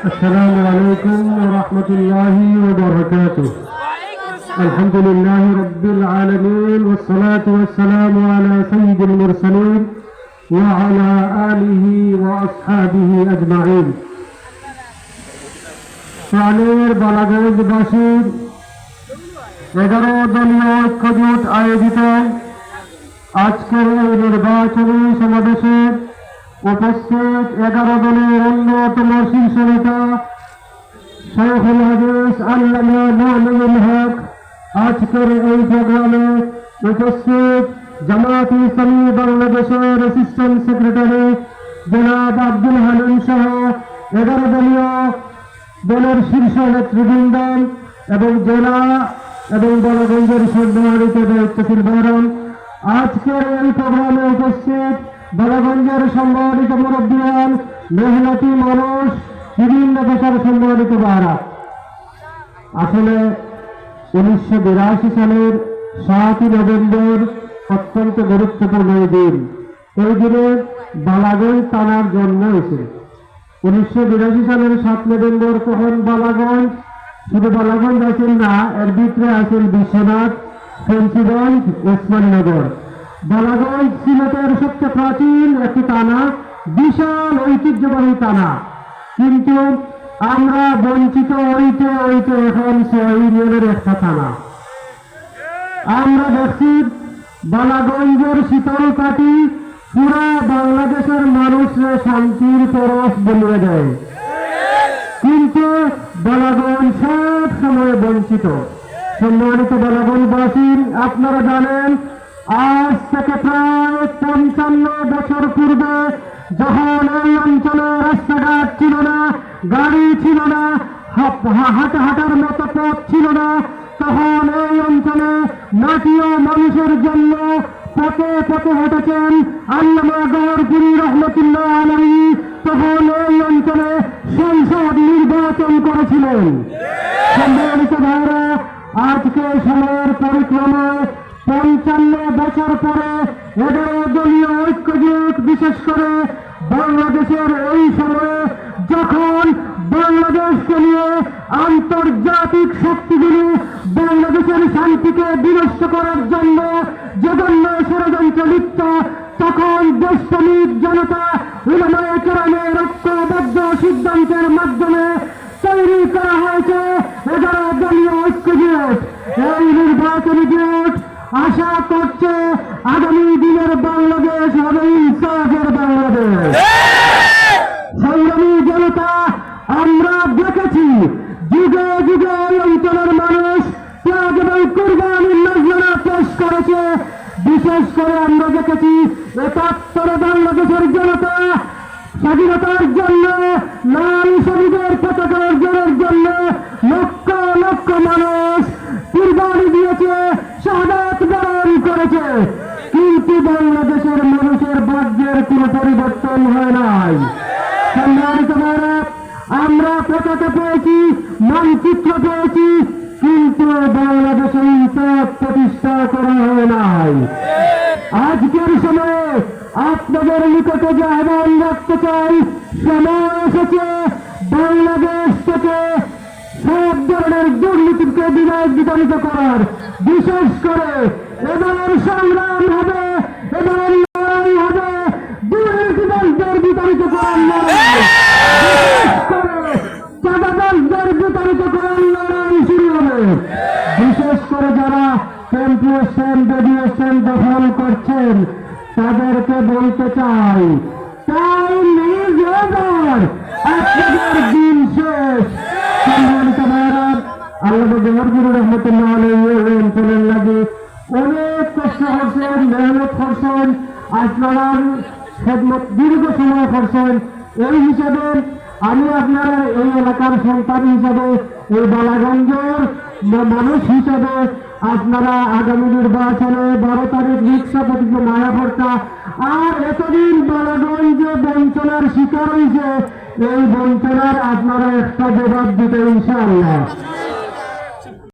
السلام عليكم ورحمة الله وبركاته. الحمد لله رب العالمين والصلاة والسلام على سيد المرسلين وعلى آله وأصحابه أجمعين. প্রাণের বালাগঞ্জবাসীর 11 দলীয় ঐক্যজোট আয়োজিত আজকের এই নির্বাচনী সমাবেশে উপস্থিত 11 দলের অন্যতম শীর্ষ নেতা শাইখুল হাদিস আল্লামা মুমিনুল হক, আজকের এই প্রোগ্রামে উপস্থিত জামায়াতে ইসলামী বাংলাদেশের অ্যাসিস্ট্যান্ট সেক্রেটারি জনাব আব্দুল হালিম সহ 11 দলীয় দলের শীর্ষ নেতৃবৃন্দ এবং জেলা এবং বালাগঞ্জের সম্মানিত দায়িত্বশীল ভাইরান, আজকের এই প্রোগ্রামে উপস্থিত বালাগঞ্জের সম্মানিত মুরব্বিয়ান, মেহনতি মানুষ, বিভিন্ন পেশার সম্মানিত ভাইরা। আসলে 1982 সালের 7 নভেম্বর অত্যন্ত গুরুত্বপূর্ণ দিন। এই দিনে বালাগঞ্জ থানার জন্ম হয়েছে। 1982 সালের 7 নভেম্বর তখন বালাগঞ্জ শুধু বালাগঞ্জ আছেন না, এর ভিতরে আছেন বিশ্বনাথ, ফেন্সিগঞ্জ, ওসমানীনগর। বালাগঞ্জ সিলেটের সবচেয়ে প্রাচীন একটি থানা, বিশাল ঐতিহ্যবাহী থানা, কিন্তু আমরা বঞ্চিত হইতে হইতে এখন 6 ইউনিয়নের একটা থানা। আমরা দেখছি বালাগঞ্জের শীতল কাটি পুরা বাংলাদেশের মানুষের শান্তির পরশ বলিয়ে দেয়, কিন্তু বালাগঞ্জ সব সময় বঞ্চিত। সম্মানিত বালাগঞ্জবাসী, আপনারা জানেন আজ থেকে প্রায় 55 বছর পূর্বে যখন এই অঞ্চলে রাস্তাঘাট ছিল না, গাড়ি ছিল না, হাঁটার মতো পথ ছিল না, তখন এই অঞ্চলে মাটি ও মানুষের জন্য পথে পথে হেঁটেছেন আল্লামা গওহরপুরী রহমতুল্লাহ আলাইহি। তখন এই অঞ্চলে সংসদ নির্বাচন করেছিলেন। সম্মানিত ভাইরা, আজকে সময়ের পরিক্রমায় 55 বছর পরে 11 দলীয় ঐক্যজোট, বিশেষ করে বাংলাদেশের এই সময়ে যখন বাংলাদেশকে নিয়ে আন্তর্জাতিক শক্তিগুলি বাংলাদেশের শান্তিকে বিনষ্ট করার জন্য জঘন্য ষড়যন্ত্র লিপ্ত, তখন দেশপ্রেমিক জনতা উলামায়ে কেরামের ঐক্যবদ্ধ সিদ্ধান্তের মাধ্যমে তৈরি করা হয়েছে 11 দলীয় ঐক্যজোট। এই নির্বাচনী জোট আশা করছে আগামী দিনের বাংলাদেশ হবে ইনসাফের বাংলাদেশ। সংগ্রামী জনতা, আমরা দেখেছি যুগে যুগে এই অঞ্চলের মানুষ ত্যাগ এবং কুরবানির নজরানা পেশ করেছে। বিশেষ করে আমরা দেখেছি ৭১ বাংলাদেশের জনতা স্বাধীনতার জন্য, নারী শহীদের পতাকা অর্জনের জন্য লক্ষ লক্ষ মানুষ কুরবানি দিয়েছে, শাহাদাত বরণ করেছে, কিন্তু বাংলাদেশের মানুষের ভাগ্যের কোনো পরিবর্তন হয় নাই। সম্মানিত ভাইরা, আমরা পতাকা পেয়েছি, মানচিত্র পেয়েছি, কিন্তু বাংলাদেশে ইনসাফ প্রতিষ্ঠা করা হয় নাই। আজকের সময়ে আপনাদের নিকটে যে আহ্বান রাখতে চাই, সময় এসেছে বাংলাদেশ থেকে সব ধরনের দুর্নীতিকে বিতাড়িত করার। বিশেষ করে এবার সংগ্রাম হবে, এবার লড়াই হবে দুর্নীতিবাজদের বিতাড়িত করার লড়াই, বিশেষ করে চাঁদাবাজদের বিতাড়িত করার লড়াই শুরু হবে। বিশেষ করে যারা টেম্পু স্ট্যান্ড, রেডিও স্ট্যান্ড দখল করছেন, তাদেরকে বলতে চাই, টাইম ইজ ওভার, আপনাদের দিন শেষ। সম্মানিত ভাইরা, আল্লামা গওহরপুরী রহমতুল্লাহ আলাইহি এই অঞ্চলের লাগে অনেক কষ্ট করছেন, মেহনত করছেন, আপনারা খেদমত দীর্ঘ সময় করছেন। এই হিসাবে আমি আপনারা এই এলাকার সন্তান হিসাবে, এই বালাগঞ্জের মানুষ হিসাবে আপনারা আগামী নির্বাচনে 12 তারিখ রিক্সা প্রতীক মায়া ভর্তা, আর এতদিন বালাগঞ্জ বঞ্চনার শিকার হয়েছে, এই বঞ্চনার আপনারা একটা জবাব দিতে ইনশাআল্লাহ।